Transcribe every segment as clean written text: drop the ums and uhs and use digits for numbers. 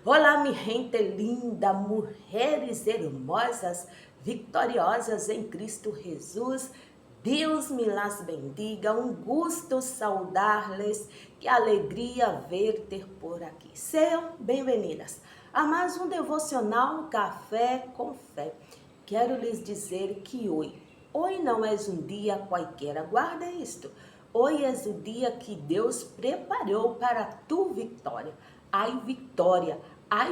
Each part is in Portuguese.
Olá, mi gente linda, mulheres hermosas, vitoriosas em Cristo Jesus. Deus me las bendiga, um gusto saudar-les, que alegria ver-te por aqui. Sejam bem-vindas a mais um devocional Café com Fé. Quero lhes dizer que hoje não é um dia qualquer, guarda isto. Hoje é o dia que Deus preparou para tu vitória. Ai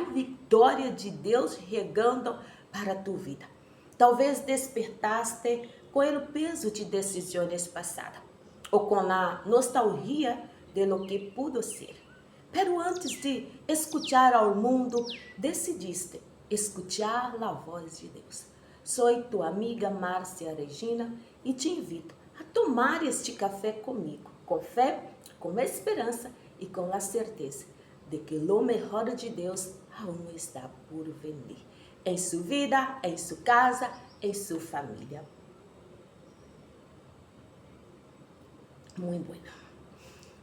vitória de Deus regando para tu vida. Talvez despertaste com o peso de decisões passadas, ou com a nostalgia de lo que pudo ser. Pero antes de escuchar ao mundo, decidiste escuchar a voz de Deus. Sou tua amiga Márcia Regina e te invito a tomar este café comigo, com fé, com esperança e com a certeza de que o melhor de Deus aún está por venir, em sua vida, em sua casa, em sua família. Muito bom.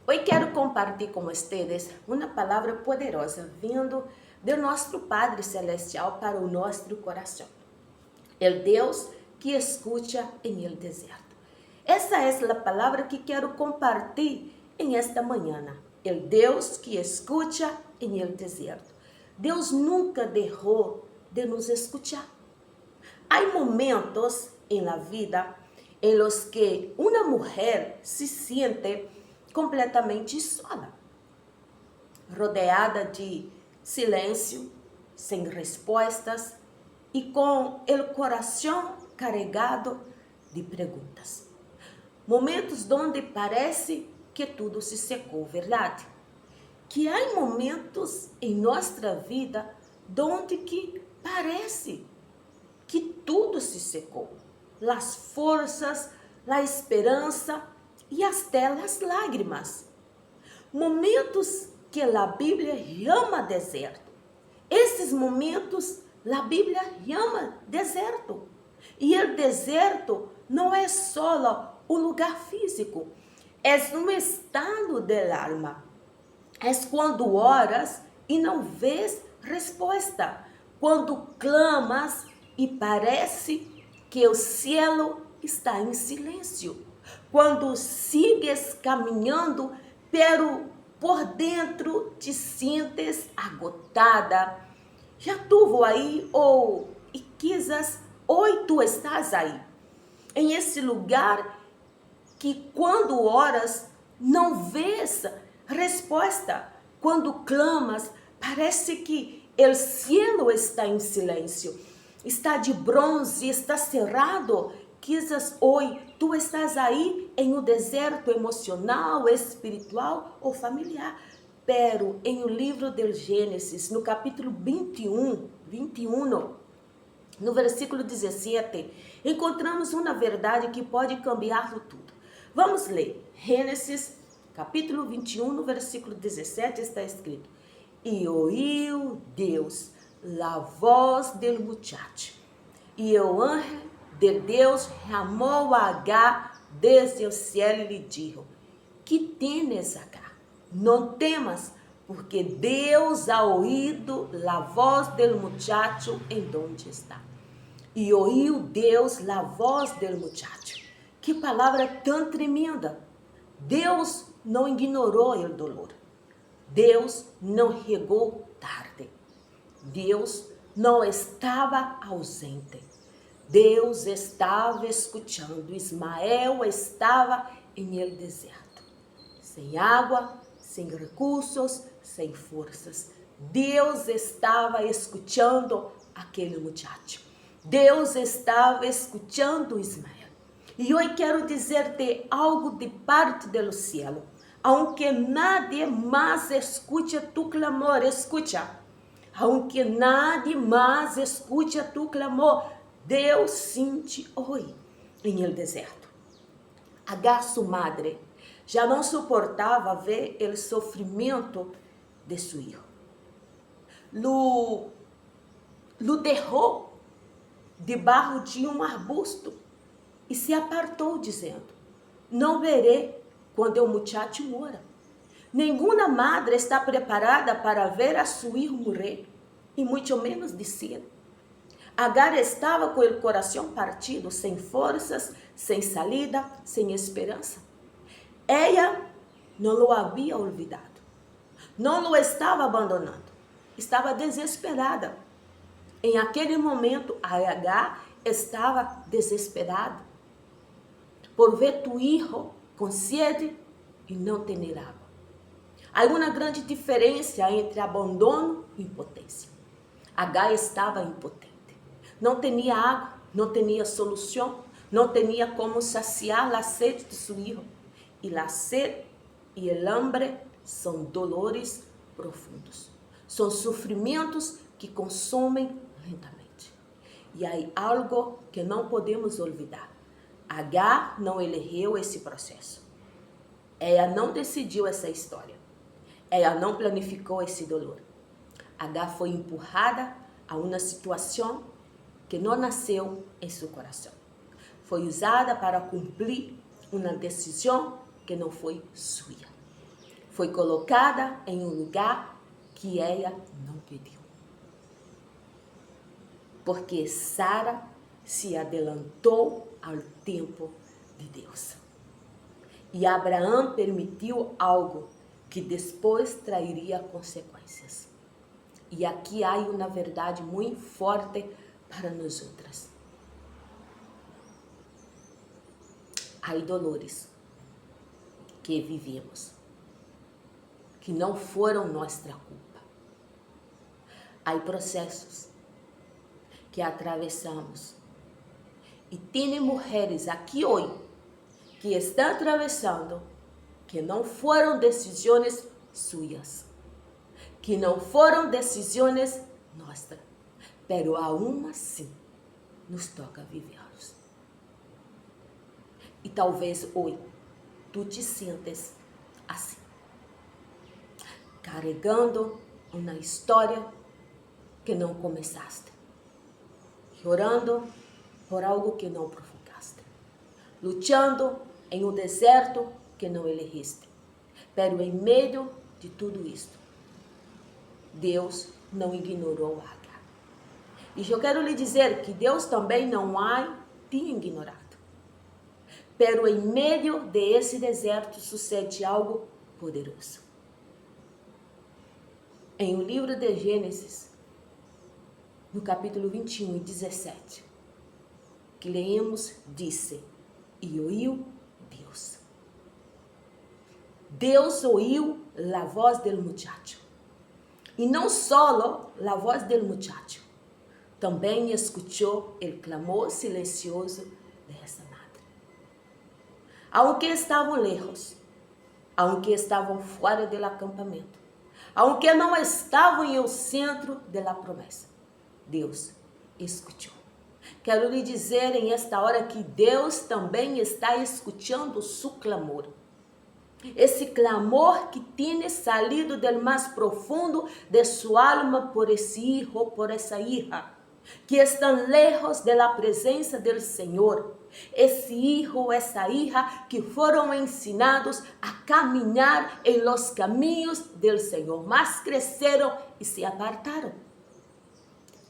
Hoje quero compartilhar com vocês uma palavra poderosa vindo do nosso Padre Celestial para o nosso coração. O Deus que escuta em el deserto. Essa é a palavra que quero compartilhar em esta manhã. O Deus que escuta em el deserto. Deus nunca deixou de nos escutar. Há momentos em la vida em los que uma mulher se sente completamente sola, rodeada de silêncio, sem respostas e com o coração carregado de perguntas. Momentos onde parece que tudo se secou, verdade? Que há momentos em nossa vida onde que parece que tudo se secou. As forças, a esperança e até as lágrimas. Momentos que a Bíblia chama deserto. Esses momentos a Bíblia chama deserto. E o deserto não é só um lugar físico, é um estado del alma. É quando oras e não vês resposta, quando clamas e parece que o cielo está em silêncio, quando sigues caminhando, pero por dentro te sientes agotada. Já estuvo aí ou e quizás hoje tu estás aí, em esse lugar que quando oras não vês resposta, quando clamas parece que o cielo está em silêncio, está de bronze, está cerrado. Quizás hoje tu estás aí em um deserto emocional, espiritual ou familiar. Pero em o livro do Gênesis, no capítulo 21, no versículo 17, encontramos uma verdade que pode cambiar tudo. Vamos ler. Gênesis, capítulo 21, no versículo 17, está escrito: E ouiu Deus a voz del muchacho, e o anjo de Deus chamou a Agar desde o cielo e lhe dijo: Que tienes, Agar? Não temas, porque Deus ha ouído a voz del muchacho em donde está. E ouiu Deus a voz del muchacho. Que palavra tão tremenda! Deus não ignorou o dolor. Deus não chegou tarde. Deus não estava ausente. Deus estava escutando. Ismael estava em el deserto, sem água, sem recursos, sem forças. Deus estava escutando aquele muchacho. Deus estava escutando Ismael. E hoje quero dizer-te algo de parte do cielo. Aunque nadie mais escute tu clamor, escucha. Aunque nadie mais escute tu clamor, Deus sim te ouve em el deserto. Agar, sua madre, já não suportava ver o sofrimento de seu filho. Lo deixou debaixo de um arbusto e se apartou, dizendo: Não verei quando o muchacho mora. Nenhuma madre está preparada para ver a seu filho morrer, e muito menos descer. Agar estava com o coração partido, sem forças, sem salida, sem esperança. Ela não o havia olvidado, não o estava abandonando, estava desesperada. Em aquele momento, a Agar estava desesperada por ver tu filho com sede e não ter água. Há uma grande diferença entre abandono e impotência. Agar estava impotente. Não tinha água, não tinha solução, não tinha como saciar a sede de seu filho. E a sede e o hambre são dolores profundos. São sofrimentos que consomem lentamente. E há algo que não podemos olvidar. Agar não elegeu esse processo. Ela não decidiu essa história. Ela não planificou esse dolor. Agar foi empurrada a uma situação que não nasceu em seu coração. Foi usada para cumprir uma decisão que não foi sua. Foi colocada em um lugar que ela não pediu. Porque Sara se adelantou ao tempo de Deus. E Abraão permitiu algo que depois traria consequências. E aqui há uma verdade muito forte para nós outras. Há dolores que vivemos, que não foram nossa culpa. Há processos que atravessamos. E tem mulheres aqui hoje que estão atravessando que não foram decisões suas, que não foram decisões nossas, pero aún assim nos toca vivê-los. E talvez hoje tu te sintas assim, carregando uma história que não começaste, chorando por algo que não provocaste, lutando em um deserto que não elegiste. Pero em meio de tudo isto, Deus não ignorou Agar. E eu quero lhe dizer que Deus também não há te ignorado. Pero em meio desse deserto sucede algo poderoso. Em o livro de Gênesis, no capítulo 21 e 17, que leemos, disse, e ouviu Deus. Deus ouviu a voz do muchacho. E não só a voz do muchacho, também escutou o clamor silencioso dessa madre. Aunque estavam lejos, aunque estavam fora do acampamento, aunque não estavam em o centro da promessa, Deus escutou. Quero lhe dizer em esta hora que Deus também está escutando seu clamor. Esse clamor que tem salido do mais profundo de sua alma por esse hijo, por essa hija, que estão lejos da presença do Senhor. Esse hijo, essa hija que foram ensinados a caminhar em los caminhos do Senhor, mas cresceram e se apartaram.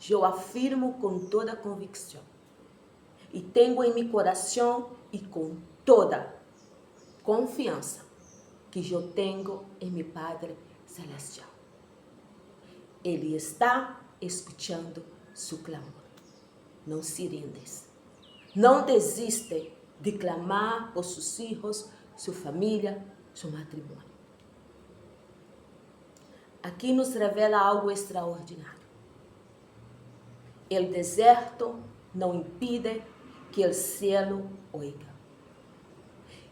Eu afirmo com toda convicção e tenho em meu coração e com toda confiança que eu tenho em meu Padre Celestial. Ele está escutando seu clamor. Não se rindes. Não desiste de clamar por seus filhos, sua família, seu matrimônio. Aqui nos revela algo extraordinário. O deserto não impede que o cielo oiga.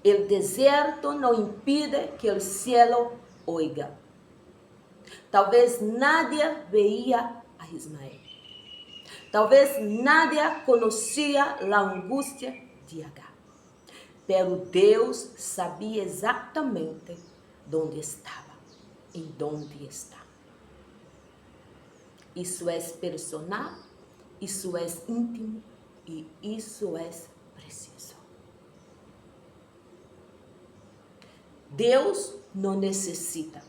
O deserto não impide que o cielo oiga. Talvez nadie veia a Ismael. Talvez nadie conhecia a angústia de Agar. Pero Deus sabia exatamente onde estava e onde está. Isso é personal, isso é íntimo e isso é preciso. Deus não necessita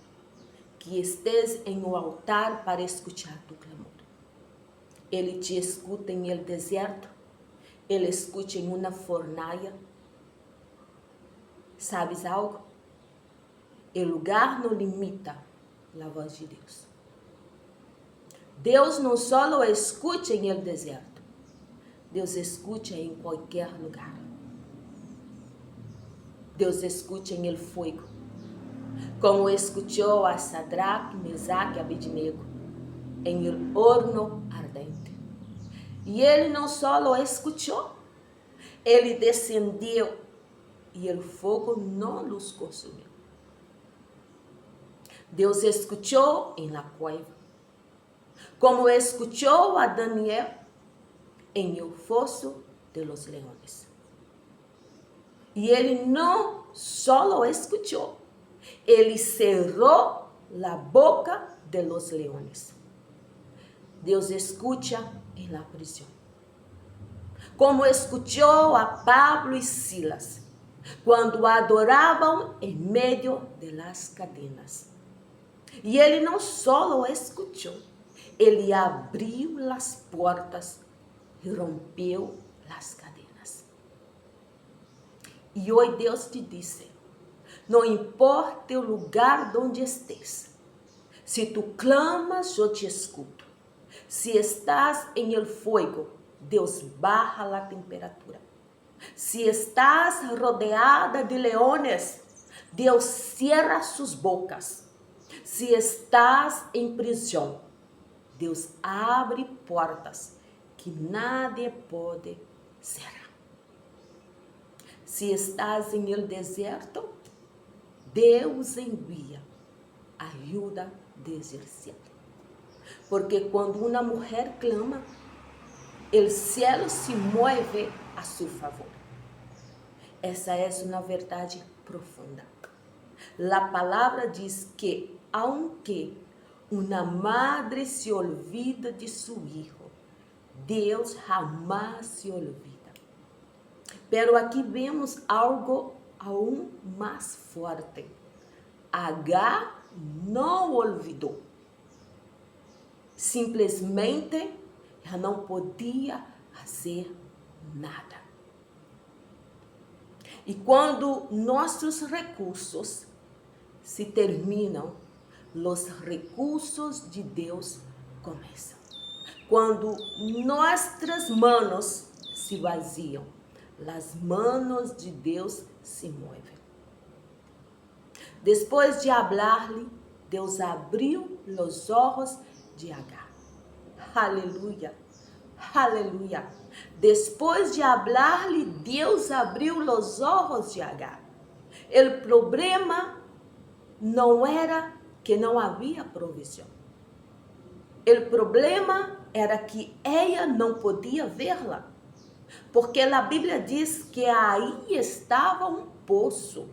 que estés em um altar para escutar tu clamor. Ele te escuta em el deserto, Ele escuta em uma fornalha. Sabes algo? O lugar não limita a voz de Deus. Deus não só escuta em el deserto, Deus escuta em qualquer lugar. Deus escuta em el fogo, como escutou a Sadraque, Mesaque e Abednego em el horno ardente. E ele não só escutou, ele descendeu e o fogo não os consumiu. Deus escutou em la cueva, como escutou a Daniel em el fosso de los leones. E ele não só escutou, ele cerrou a boca de los leones. Deus escuta em la prisão, como escutou a Pablo e Silas, quando adoravam em meio de las cadenas. E ele não só escutou, ele abriu as portas e rompeu as cadenas. E hoje Deus te disse, não importa o lugar onde estés, se tu clamas, eu te escuto. Se estás em el fuego, Deus baja a temperatura. Se estás rodeada de leones, Deus cierra sus bocas. Se estás em prisão, Deus abre portas que nadie pode cerrar. Se estás em el deserto, Deus envia ajuda desde o céu. Porque quando uma mulher clama, o céu se move a seu favor. Essa é uma verdade profunda. A palavra diz que, aunque uma madre se olvida de seu filho, Deus jamais se olvida. Pero aqui vemos algo aún mais forte. Agar não olvidou. Simplesmente, ela não podia fazer nada. E quando nossos recursos se terminam, os recursos de Deus começam. Quando nossas manos se vaziam, as manos de Deus se movem. Depois de hablar-lhe, Deus abriu os olhos de Agar. Aleluia, aleluia. Depois de hablar-lhe, Deus abriu os olhos de Agar. O problema não era que não havia provisão. O problema era que ela não podia vê-la. Porque a Bíblia diz que aí estava um poço.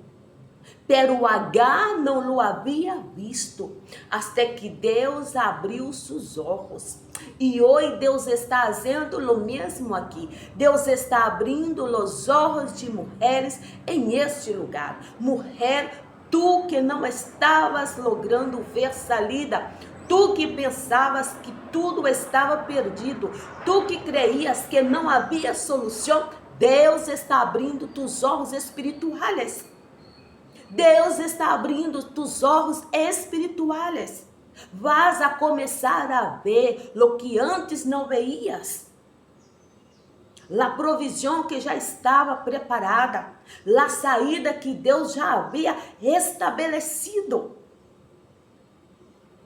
Pero Agar não o havia visto, até que Deus abriu seus olhos. E hoje Deus está fazendo o mesmo aqui. Deus está abrindo os olhos de mulheres em este lugar. Mulher, tu que não estavas logrando ver salida, tu que pensavas que tudo estava perdido, tu que creias que não havia solução, Deus está abrindo tus olhos espirituais. Deus está abrindo tus olhos espirituais. Vas a começar a ver o que antes não veias. A provisão que já estava preparada, a saída que Deus já havia estabelecido.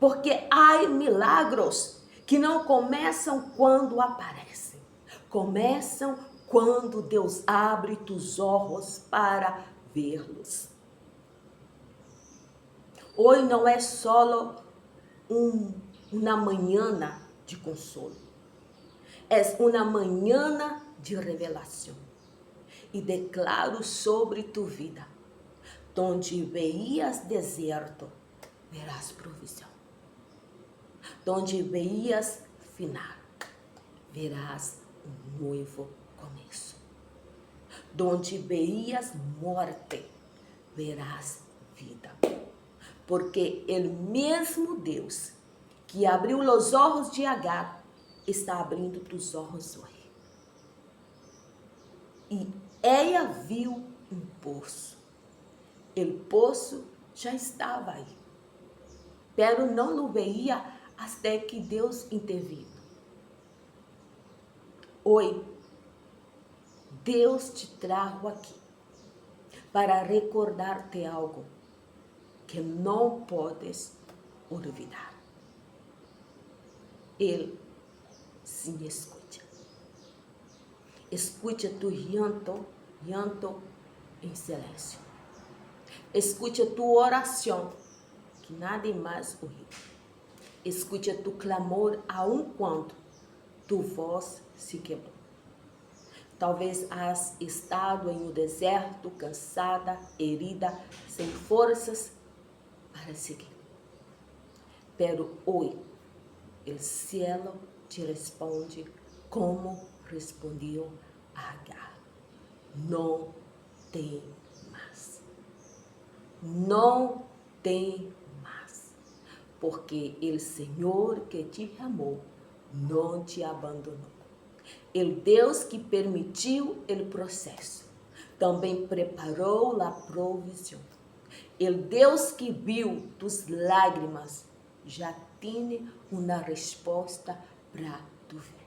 Porque há milagros que não começam quando aparecem. Começam quando Deus abre tus olhos para vê-los. Hoje não é só uma manhã de consolo. É uma manhã de revelação. E declaro sobre tu vida, donde veías deserto, verás provisão. Donde veías final, verás um novo começo. Donde veías morte, verás vida. Porque o mesmo Deus que abriu os olhos de Agar está abrindo tus olhos hoje. E ela viu um poço. O poço já estava aí, pero não o veia até que Deus interviu. Hoje, Deus te trajo aqui para recordar-te algo que não podes olvidar. Ele sim escuta. Escuta tu llanto em silêncio. Escuta tu oração, que nada mais ouviu. Escuta tu clamor, aun quando tu voz se quebrou. Talvez has estado em um deserto, cansada, herida, sem forças para seguir. Pero hoje, o cielo te responde como respondeu a Agar. Não tem mais. Não tem mais. Porque o Senhor que te amou não te abandonou. O Deus que permitiu o processo também preparou a provisão. O Deus que viu tus lágrimas já tem uma resposta para tu vida.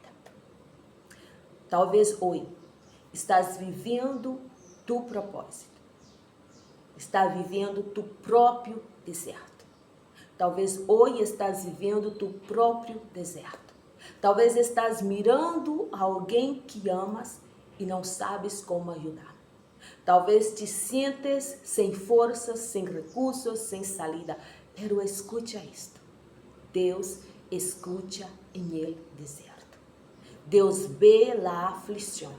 Talvez hoje estás vivendo tu propósito. Estás vivendo tu próprio deserto. Talvez hoje estás vivendo tu próprio deserto. Talvez estás mirando alguém que amas e não sabes como ajudar. Talvez te sientes sem forças, sem recursos, sem salida. Pero escucha isto. Deus escuta em el deserto. Deus vê a aflição.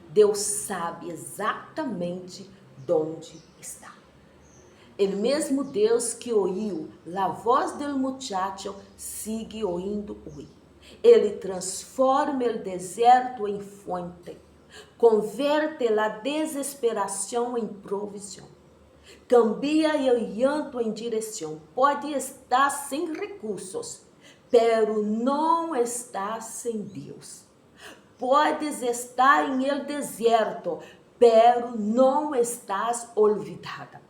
Deus sabe exatamente onde está. O mesmo Deus que ouviu a voz do muchacho sigue ouvindo hoje. Ele transforma o deserto em fonte, converte a desesperação em provisão, cambia o llanto em direção. Pode estar sem recursos, pero não está sem Deus. Podes estar em el deserto, pero não estás olvidada.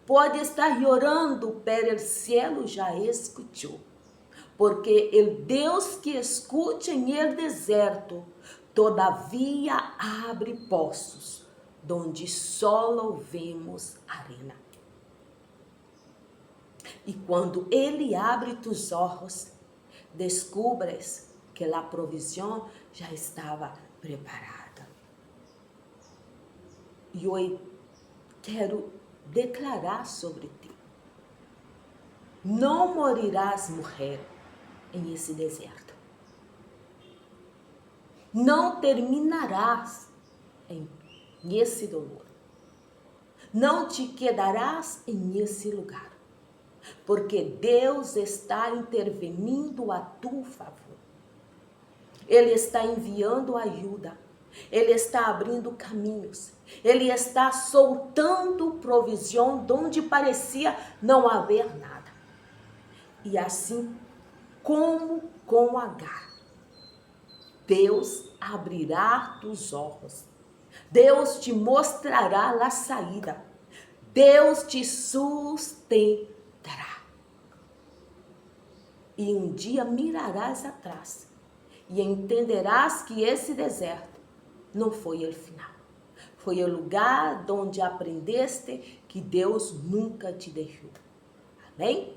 Pode estar chorando, pero o cielo já escutou. Porque o Deus que escuta em el deserto, todavia abre poços, donde só vemos arena. E quando Ele abre tus olhos, descubres que a provisão já estava preparada. E hoje quero declarar sobre ti: não morirás, mulher, em esse deserto. Não terminarás em esse dolor. Não te quedarás em esse lugar. Porque Deus está intervenindo a tu favor. Ele está enviando ajuda. Ele está abrindo caminhos. Ele está soltando provisão onde parecia não haver nada. E assim como com Agar, Deus abrirá tus olhos. Deus te mostrará a saída. Deus te sustentará. E um dia mirarás atrás e entenderás que esse deserto não foi o final. Foi o lugar onde aprendeste que Deus nunca te deixou. Amém?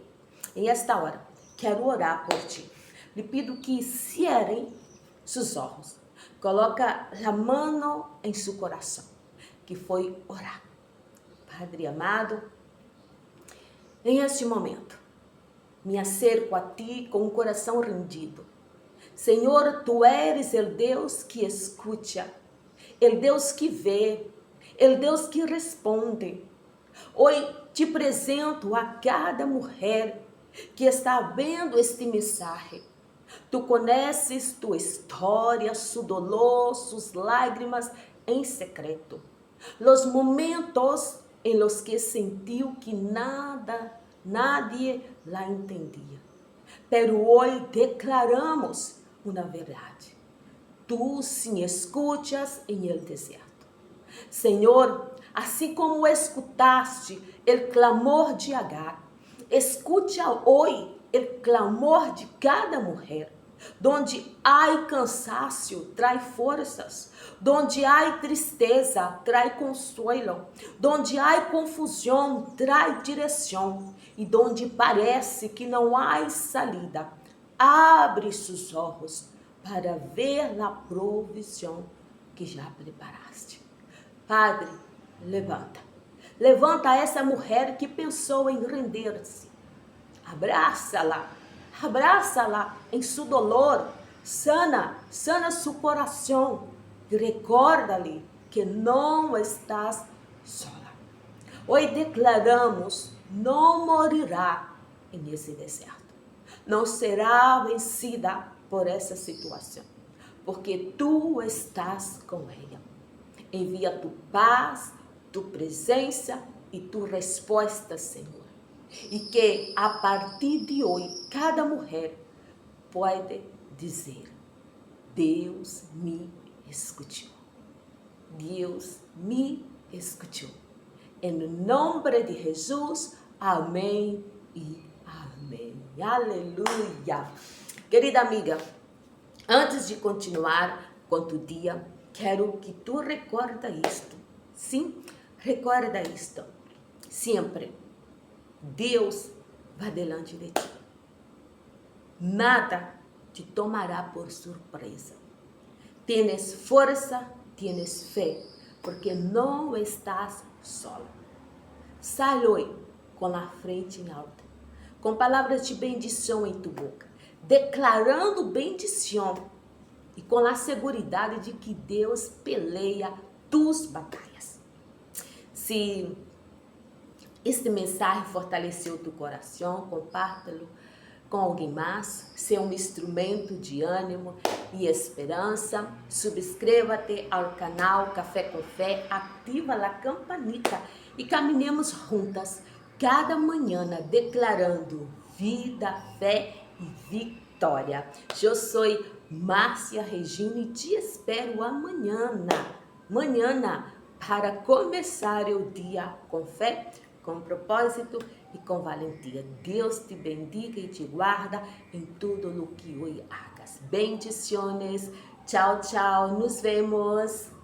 Em esta hora, quero orar por ti. Lhe pido que cierrem seus olhos. Coloca a mão em seu coração, que foi orar. Padre amado, em este momento, me acerco a ti com o coração rendido. Senhor, tu eres o Deus que escuta, o Deus que vê, o Deus que responde. Hoje te apresento a cada mulher que está vendo este mensagem. Tu conheces tua história, su dolor, sus lágrimas em secreto. Los momentos em los que sentiu que nadie la entendia. Pero hoy declaramos uma verdade. Tu sim escuchas em el deserto. Senhor, assim como escutaste o clamor de Agar, escucha hoje o clamor de cada mulher. Donde há cansaço, traz forças. Donde há tristeza, traz consuelo. Donde há confusão, traz direção. E donde parece que não há saída, abre seus olhos para ver a provisão que já preparaste. Padre, levanta. Levanta essa mulher que pensou em render-se. Abraça-la. Abraça-la em seu dolor. Sana seu coração. E recorda-lhe que não estás sola. Hoje declaramos, não morirá nesse deserto. Não será vencida por essa situação. Porque tu estás com ela. Envia tu paz, tu presença e tu resposta, Senhor. E que a partir de hoje, cada mulher pode dizer: Deus me escutou. Deus me escutou. Em nome de Jesus, amém e amém. Aleluia. Querida amiga, antes de continuar com tu dia, quero que tu recorda isto. Sim, recorda isto. Sempre, Deus vai delante de ti. Nada te tomará por surpresa. Tienes força, tienes fé, porque não estás sola. Sai hoje com a frente em alta, com palavras de bendição em tu boca, declarando bendição e com a segurança de que Deus peleia tus batalhas. Se este mensagem fortaleceu teu coração, compártelo com alguém mais, ser um instrumento de ânimo e esperança. Subscreva-te ao canal Café com Fé, ativa a campanita e caminhemos juntas cada manhã declarando vida, fé e vitória. Eu sou Márcia Regina e te espero amanhã, para começar o dia com fé, com propósito e com valentia. Deus te bendiga e te guarda em tudo o que hoje hagas. Bendiciones. Tchau, tchau. Nos vemos.